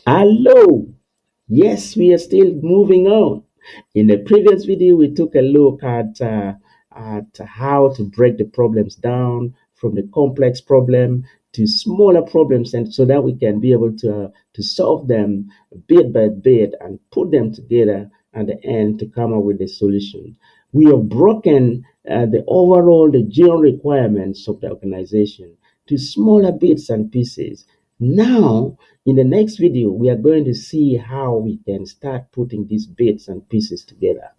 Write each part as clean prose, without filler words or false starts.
Hello. Yes, we are still moving on. In the previous video, we took a look at how to break the problems down from the complex problem to smaller problems, and so that we can be able to solve them bit by bit and put them together at the end to come up with a solution. We have broken the general requirements of the organization to smaller bits and pieces. Now, in the next video, we are going to see how we can start putting these bits and pieces together.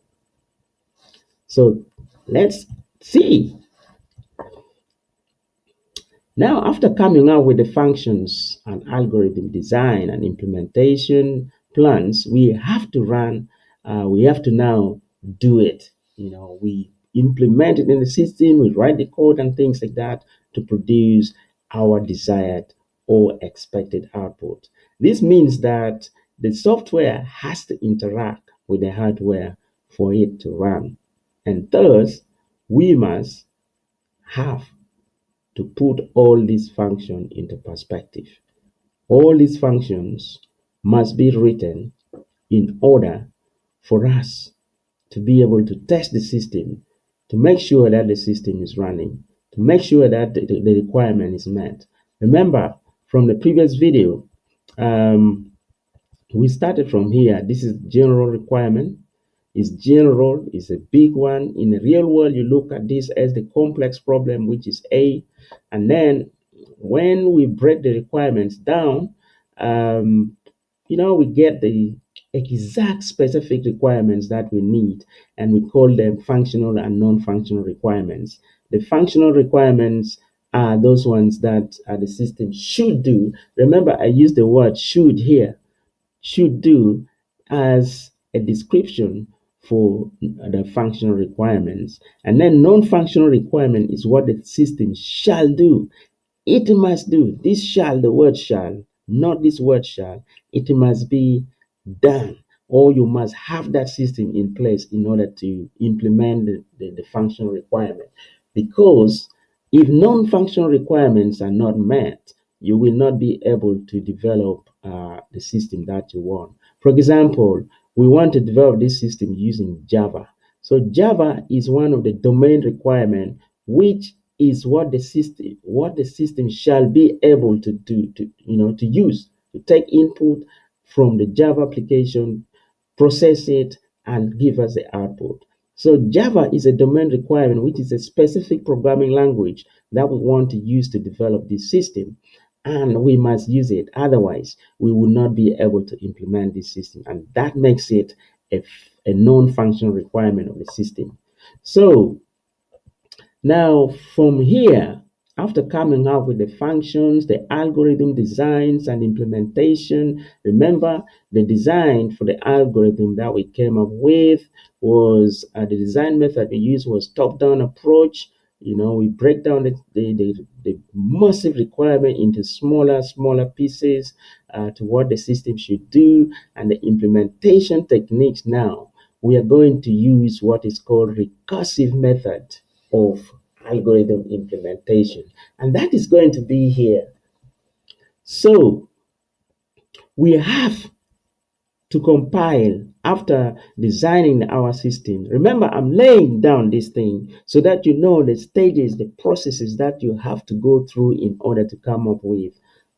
So let's see. Now, after coming up with the functions and algorithm design and implementation plans, we have to now do it. We implement it in the system, we write the code and things like that to produce our desired or expected output. This means that the software has to interact with the hardware for it to run. And thus, we must have to put all these functions into perspective. All these functions must be written in order for us to be able to test the system, to make sure that the system is running, to make sure that the requirement is met. Remember from the previous video, we started from here. This is general requirement. Is general, is a big one. In the real world, you look at this as the complex problem, which is A. And then when we break the requirements down, we get the exact specific requirements that we need, and we call them functional and non-functional requirements. The functional requirements are those ones that the system should do. Remember, I used the word should here. Should do as a description for the functional requirements. And then non-functional requirement is what the system shall do. It must do. This shall, the word shall, not this word shall. It must be done. Or you must have that system in place in order to implement the functional requirement. Because if non-functional requirements are not met, you will not be able to develop the system that you want. For example, we want to develop this system using Java. So Java is one of the domain requirements, which is what the system shall be able to do, to use, to take input from the Java application, process it, and give us the output. So Java is a domain requirement, which is a specific programming language that we want to use to develop this system. And we must use it. Otherwise, we will not be able to implement this system. And that makes it a non-functional requirement of the system. So now from here, after coming up with the functions, the algorithm designs and implementation, remember the design for the algorithm that we came up with was the design method we used was top-down approach. We break down the massive requirement into smaller pieces to what the system should do, and the implementation techniques. Now we are going to use what is called recursive method of algorithm implementation, and that is going to be here. So we have to compile after designing our system. Remember, I'm laying down this thing so that you know the stages, the processes that you have to go through in order to come up with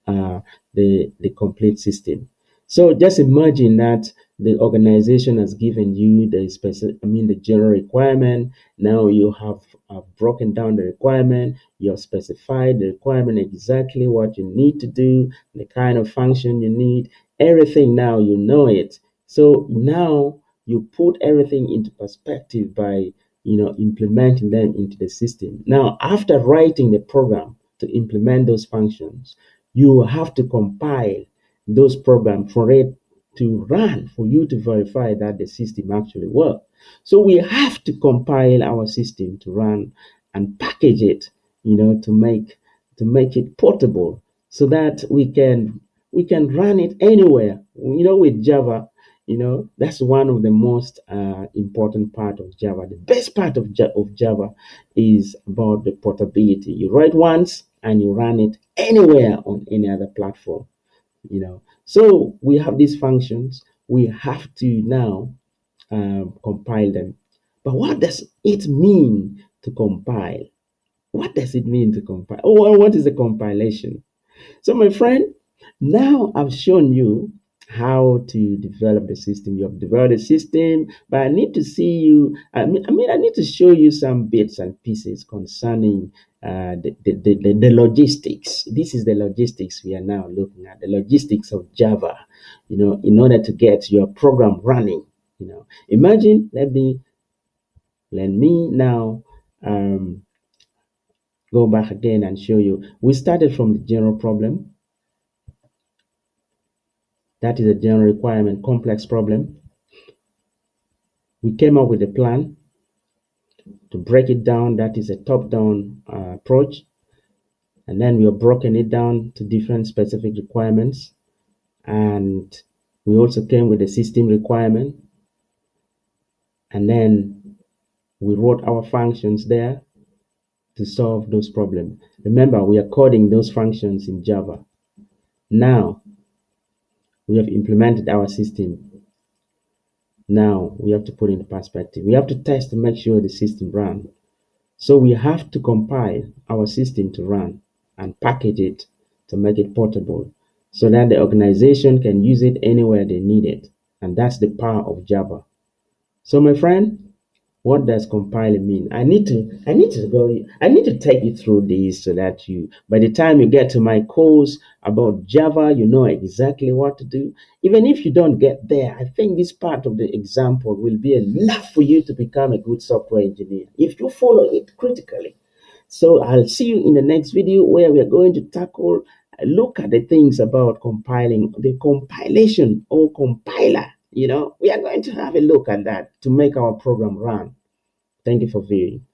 the complete system. So just imagine that the organization has given you the general requirement. Now you have broken down the requirement. You have specified the requirement exactly what you need to do, the kind of function you need, everything. Now you know it. So now you put everything into perspective by implementing them into the system. Now, after writing the program to implement those functions, you have to compile those programs for it to run, for you to verify that the system actually works. So we have to compile our system to run and package it, to make it portable so that we can run it anywhere. With Java, that's one of the most important part of Java. The best part of Java is about the portability. You write once and you run it anywhere on any other platform. So we have these functions. We have to now compile them. But what does it mean to compile? What does it mean to compile? Oh, well, what is a compilation? So, my friend, now I've shown you how to develop the system. You have developed the system, but I need to see you. I need to show you some bits and pieces concerning the logistics. This is the logistics we are now looking at. The logistics of Java. In order to get your program running. Imagine. Let me now. Go back again and show you. We started from the general problem. That is a general requirement, complex problem. We came up with a plan to break it down. That is a top-down approach. And then we have broken it down to different specific requirements. And we also came with a system requirement. And then we wrote our functions there to solve those problems. Remember, we are coding those functions in Java. Now, we have implemented our system. Now we have to put in perspective. We have to test to make sure the system runs. So we have to compile our system to run and package it to make it portable so that the organization can use it anywhere they need it. And that's the power of Java. So my friend, what does compiling mean? I need to take you through this so that by the time you get to my course about Java, you know exactly what to do. Even if you don't get there, I think this part of the example will be enough for you to become a good software engineer if you follow it critically. So I'll see you in the next video where we are going to look at the things about compiling, the compilation or compiler. We are going to have a look at that to make our program run. Thank you for viewing.